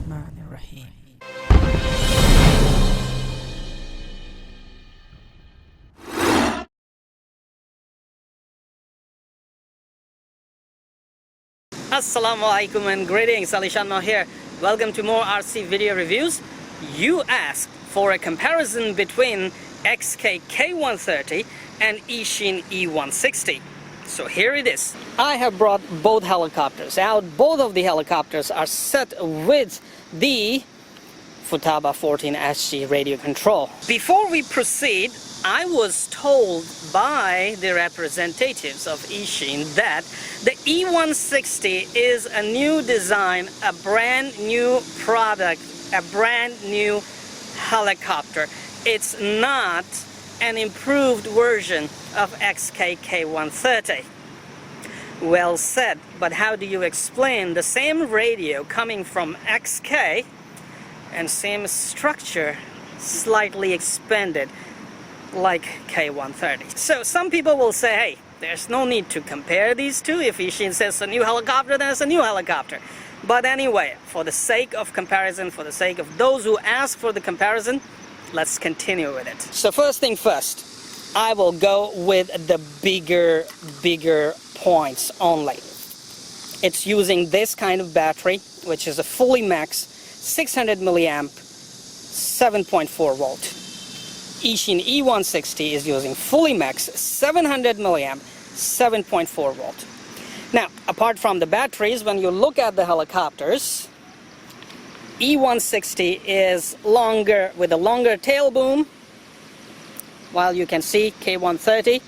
Bismillahirrahmanirrahim. Assalamu alaikum and greetings, alishanmao here. Welcome to more RC video reviews. You asked for a comparison between XK K130 and Eachine E160. So here it is. I have brought both helicopters out. Both of the helicopters are set with the Futaba 14SG radio control. Before we proceed, I was told by the representatives of Eachine that the E160 is a new design, a brand new product, a brand new helicopter. It's not an improved version of XK K130. Well said, but how do you explain the same radio coming from XK and same structure slightly expanded like K130? So some people will say, hey, there's no need to compare these two. If Eachine says a new helicopter, then it's a new helicopter. But anyway, for the sake of comparison, for the sake of those who ask for the comparison, let's continue with it. So first thing first, I will go with the bigger points only. It's using this kind of battery, which is a fully max 600 milliamp 7.4 volt. Eachine E160 is using fully max 700 milliamp 7.4 volt. Now, apart from the batteries, when you look at the helicopters, E160 is longer, with a longer tail boom, while you can see K130,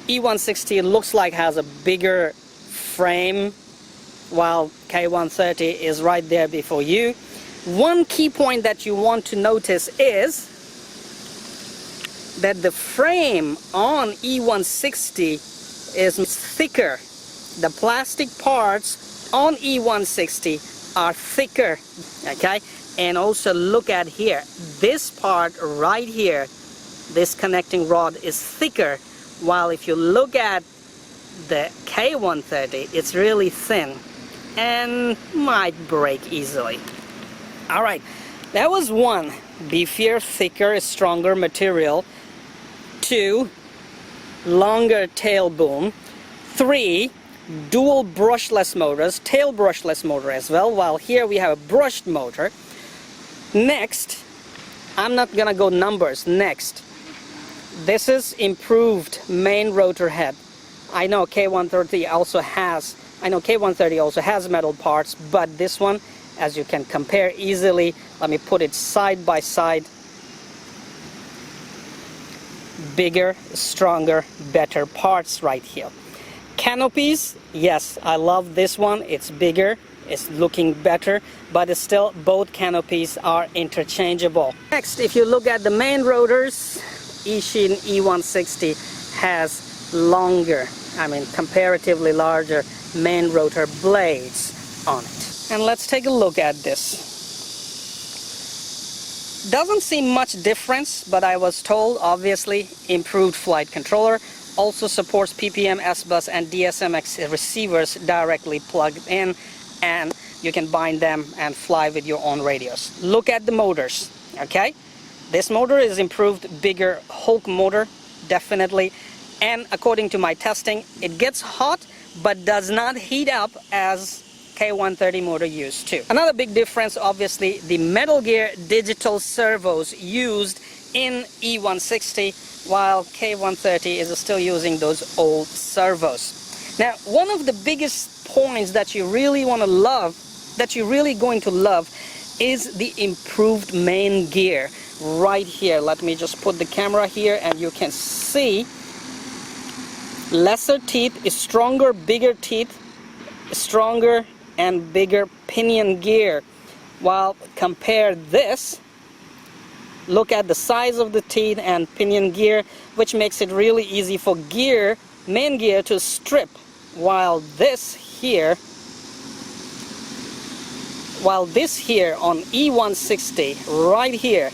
E160 looks like has a bigger frame, while K130 is right there before you. One key point that you want to notice is that the frame on E160 is thicker. The plastic parts on E160 are thicker, okay? And also look at here, this part right here, this connecting rod is thicker, while if you look at the K130, it's really thin and might break easily. Alright, that was one, beefier, thicker, stronger material. 2, longer tail boom. 3, dual brushless motors, tail brushless motor as well, while here we have a brushed motor. Next, I'm not gonna go numbers. Next, this is improved main rotor head. I know K130 also has metal parts, but this one, as you can compare easily, let me put it side by side. Bigger, stronger, better parts right here. Canopies, yes, I love this one. It's bigger, it's looking better, but it's still both canopies are interchangeable. Next, if you look at the main rotors, Eachine E160 has longer, comparatively larger main rotor blades on it. And let's take a look at this. Doesn't seem much difference, but I was told, obviously, improved flight controller. Also supports PPM, S-Bus and DSMX receivers directly plugged in, and you can bind them and fly with your own radios. Look at the motors, okay? This motor is improved, bigger Hulk motor, definitely. And according to my testing, it gets hot, but does not heat up as K130 motor used to. Another big difference, obviously, the Metal Gear digital servos used in E160, while K130 is still using those old servos. Now, one of the biggest points that you really want to love, that you're really going to love, is the improved main gear right here. Let me just put the camera here and you can see lesser teeth, stronger, bigger teeth, stronger and bigger pinion gear. While compare this, look at the size of the teeth and pinion gear, which makes it really easy for main gear to strip, while this here on E160 right here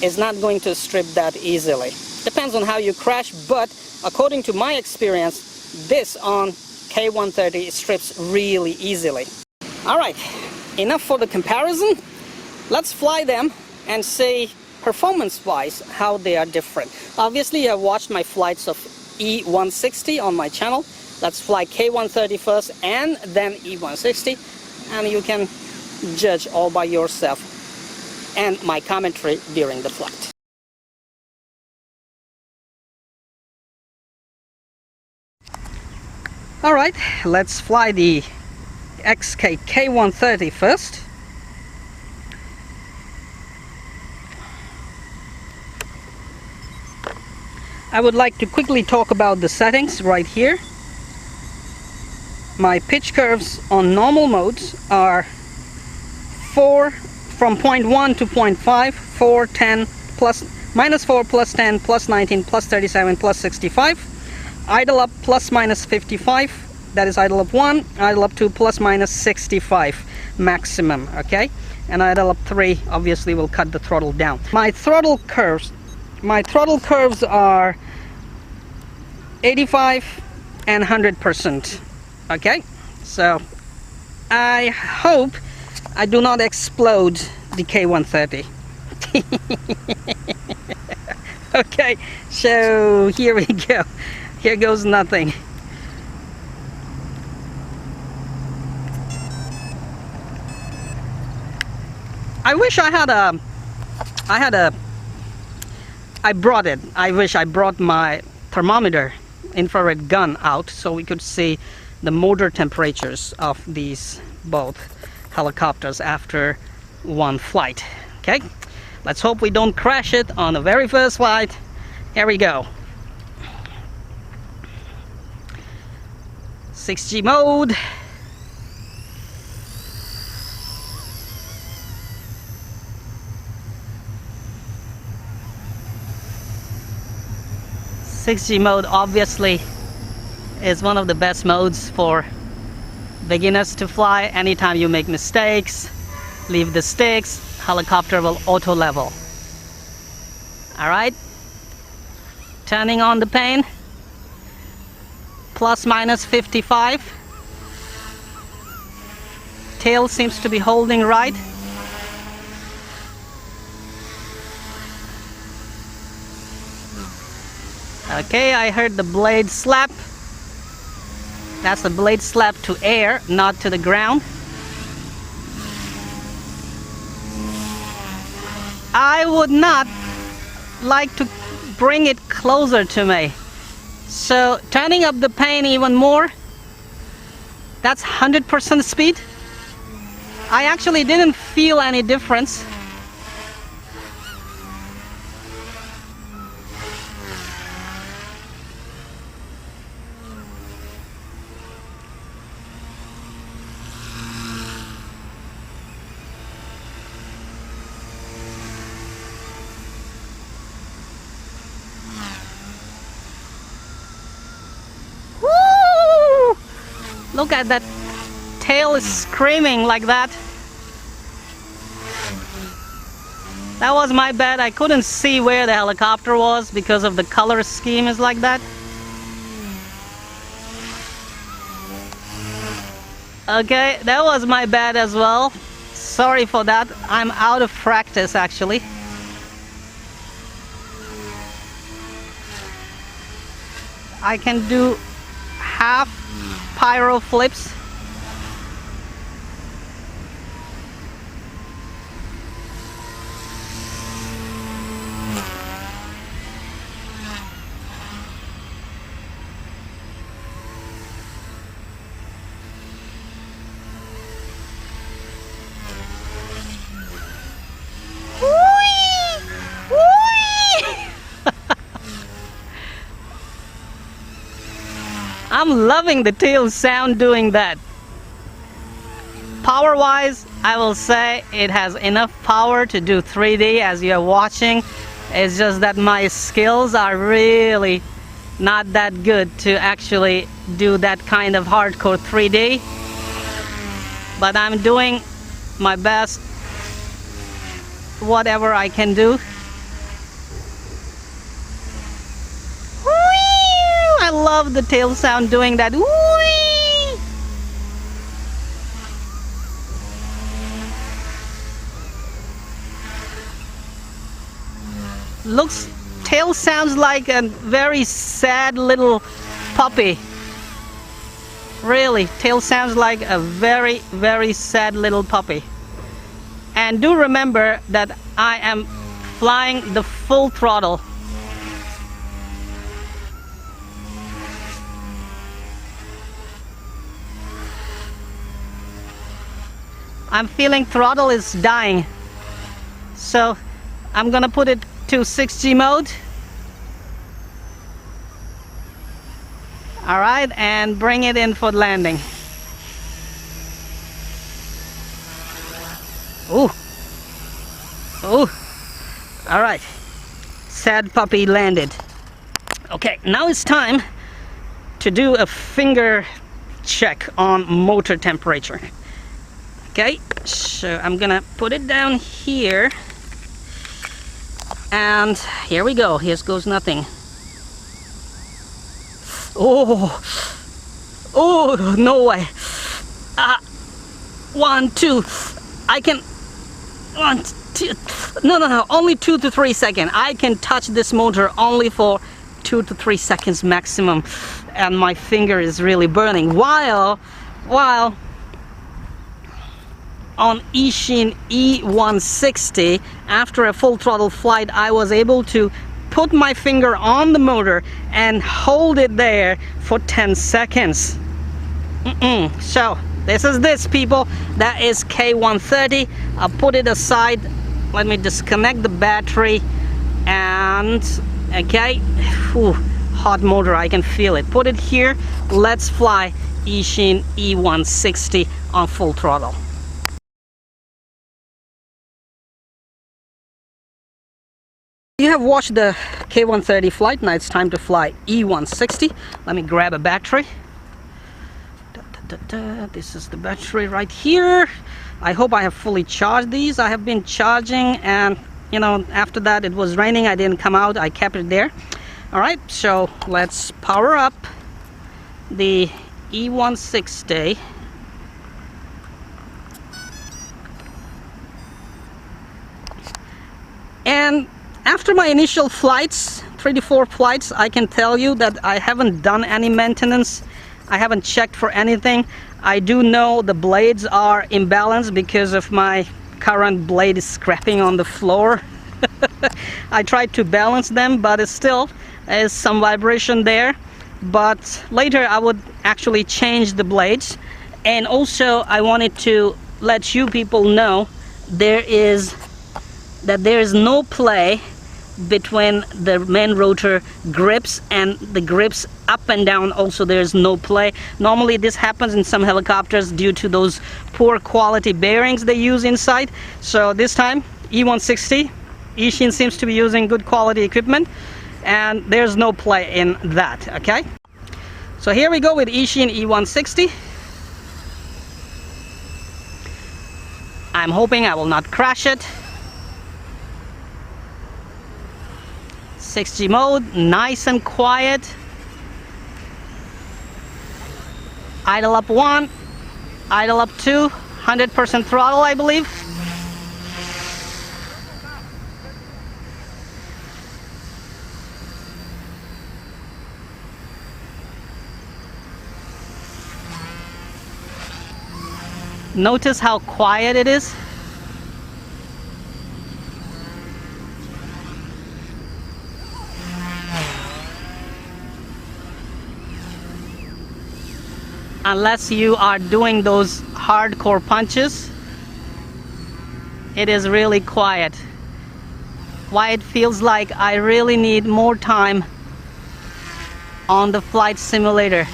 is not going to strip that easily. Depends on how you crash, but according to my experience, this on K130 strips really easily. Alright, enough for the comparison. Let's fly them and see performance-wise how they are different. Obviously, you have watched my flights of E160 on my channel. Let's fly K130 first and then E160, and you can judge all by yourself and my commentary during the flight. Alright, let's fly the XK K130 first. I would like to quickly talk about the settings right here. My pitch curves on normal modes are 4 from 0.1 to 0.5, 4, 10, plus, minus 4, plus 10, plus 19, plus 37, plus 65. Idle up plus minus 55, that is idle up 1, idle up 2 plus minus 65 maximum, okay? And idle up 3 obviously will cut the throttle down. My throttle curves are 85 and 100%, okay? So I hope I do not explode the K130. Okay, so here we go. Here goes nothing. I wish I had a I brought it. I wish I brought my thermometer infrared gun out so we could see the motor temperatures of these both helicopters after one flight. Okay, let's hope we don't crash it on the very first flight. Here we go. 6G mode. .6G mode obviously is one of the best modes for beginners to fly. Anytime you make mistakes, leave the sticks, helicopter will auto level. Alright, turning on the pane, plus minus 55. Tail seems to be holding right. Okay, I heard the blade slap. That's the blade slap to air, not to the ground. I would not like to bring it closer to me. So turning up the pane even more, that's 100% speed. I actually didn't feel any difference. Look at that tail is screaming like that. That was my bad. I couldn't see where the helicopter was because of the color scheme is like that. Okay, that was my bad as well. Sorry for that. I'm out of practice actually. I can do half pyro flips. I'm loving the tail sound doing that. Power wise, I will say it has enough power to do 3D as you're watching. It's just that my skills are really not that good to actually do that kind of hardcore 3D. But I'm doing my best, whatever I can do. I love the tail sound doing that. Whee! tail sounds like a very sad little puppy. Really, tail sounds like a very, very sad little puppy. And do remember that I am flying the full throttle. I'm feeling throttle is dying, so I'm gonna put it to 6G mode. Alright, and bring it in for landing. Ooh. Ooh. Alright. Sad puppy landed. Okay, now it's time to do a finger check on motor temperature. Okay, so I'm gonna put it down here. And here we go. Here goes nothing. Oh, oh, no way. 1, 2. I can. 1, 2. No. Only 2 to 3 seconds. I can touch this motor only for 2 to 3 seconds maximum, and my finger is really burning. While on Eachine E160, after a full throttle flight, I was able to put my finger on the motor and hold it there for 10 seconds. So this is this, people. That is K130. I'll put it aside. Let me disconnect the battery. And okay, whew, hot motor, I can feel it. Put it here. Let's fly Eachine E160 on full throttle. You have watched the K130 flight. Now it's time to fly E160. Let me grab a battery. This is the battery right here. I hope I have fully charged these. I have been charging, and you know, after that it was raining. I didn't come out. I kept it there. Alright, so let's power up the E160. And after my initial flights, 3 to 4 flights, I can tell you that I haven't done any maintenance. I haven't checked for anything. I do know the blades are imbalanced because of my current blade is scraping on the floor. I tried to balance them, but it still is some vibration there. But later I would actually change the blades. And also I wanted to let you people know there is no play between the main rotor grips and the grips up and down. Also, there's no play. Normally this happens in some helicopters due to those poor quality bearings they use inside. So this time E160, Eachine seems to be using good quality equipment, and there's no play in that. Okay, so here we go with Eachine E160. I'm hoping I will not crash it. 6G mode, nice and quiet. Idle up 1, idle up 2, 100% throttle, I believe. Notice how quiet it is. Unless you are doing those hardcore punches, it is really quiet. Why it feels like I really need more time on the flight simulator.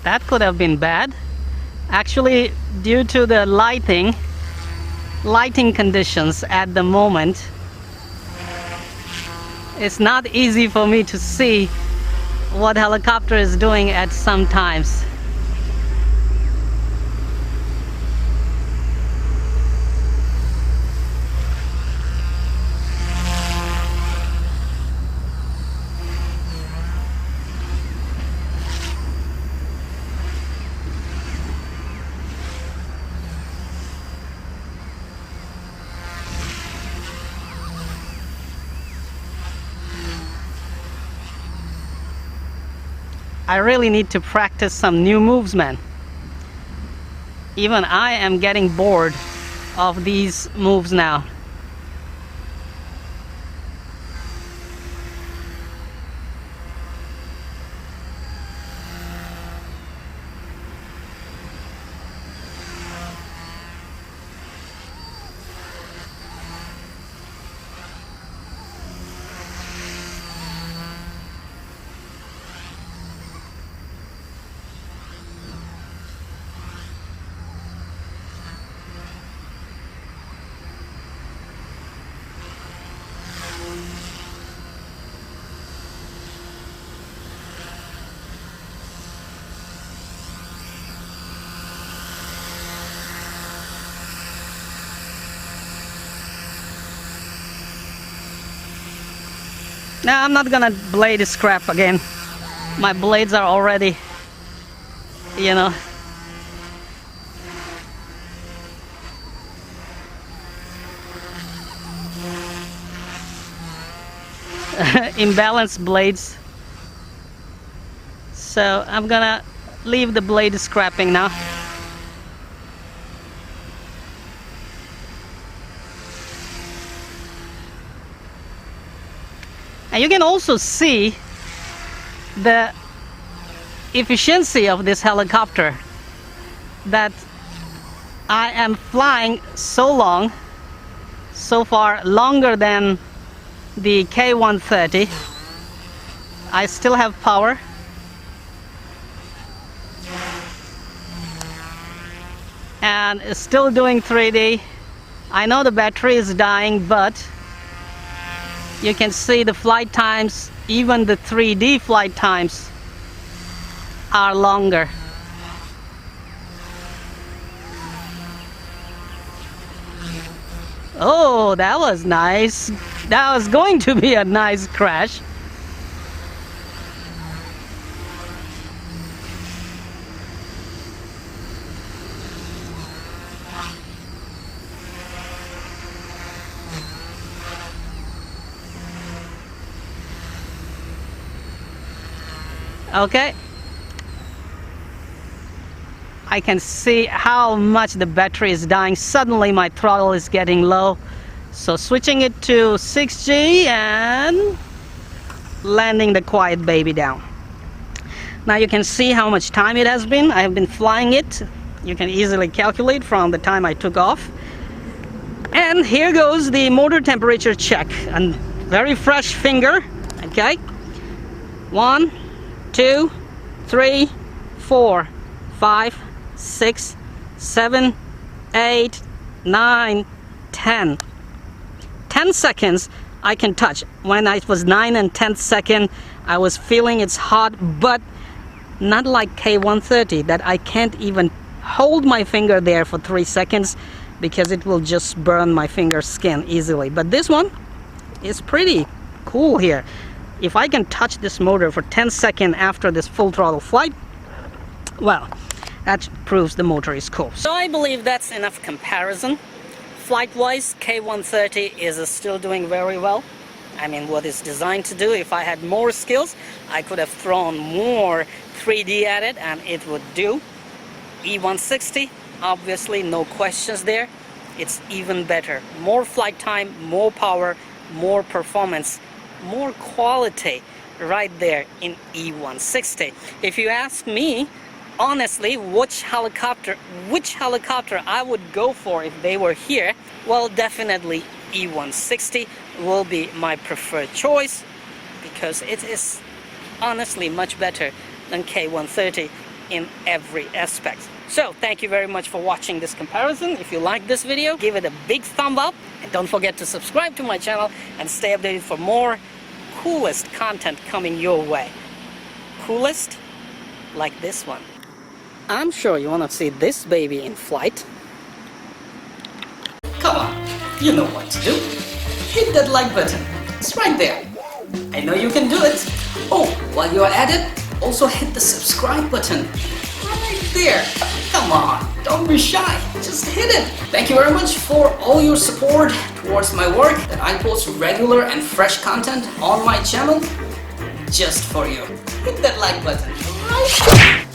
That could have been bad. Actually, due to the lighting conditions at the moment, it's not easy for me to see what helicopter is doing at some times. I really need to practice some new moves, man. Even I am getting bored of these moves now. Now I'm not gonna blade scrap again. My blades are already, you know, imbalanced blades. So I'm gonna leave the blade scrapping now. And you can also see the efficiency of this helicopter, that I am flying so long, so far longer than the K130. I still have power. And it's still doing 3D. I know the battery is dying, but you can see the flight times, even the 3D flight times are longer. Oh, that was nice. That was going to be a nice crash. Okay, I can see how much the battery is dying. Suddenly my throttle is getting low, so switching it to 6G and landing the quiet baby down. Now you can see how much time it has been. I have been flying it. You can easily calculate from the time I took off. And here goes the motor temperature check. A very fresh finger. Okay, 1, 2, 3, 4, 5, 6, 7, 8, 9, 10. 10 seconds I can touch. When I was 9 and 10th second, I was feeling it's hot, but not like K130 that I can't even hold my finger there for 3 seconds because it will just burn my finger skin easily. But this one is pretty cool here. If I can touch this motor for 10 seconds after this full throttle flight, well, that proves the motor is cool. So I believe that's enough comparison. Flight-wise, K130 is still doing very well. I mean, what it's designed to do. If I had more skills, I could have thrown more 3D at it and it would do. E160, obviously, no questions there. It's even better. More flight time, more power, more performance, more quality right there in E160. If you ask me, honestly, which helicopter I would go for if they were here, well, definitely E160 will be my preferred choice because it is honestly much better than K130. in every aspect. So thank you very much for watching this comparison. If you like this video, give it a big thumb up, and don't forget to subscribe to my channel and stay updated for more coolest content coming your way. Coolest? Like this one. I'm sure you want to see this baby in flight. Come on, you know what to do. Hit that like button. It's right there. I know you can do it. Oh, while you're at it, also hit the subscribe button. Right there. Come on, don't be shy. Just hit it. Thank you very much for all your support towards my work, that I post regular and fresh content on my channel just for you. Hit that like button right there.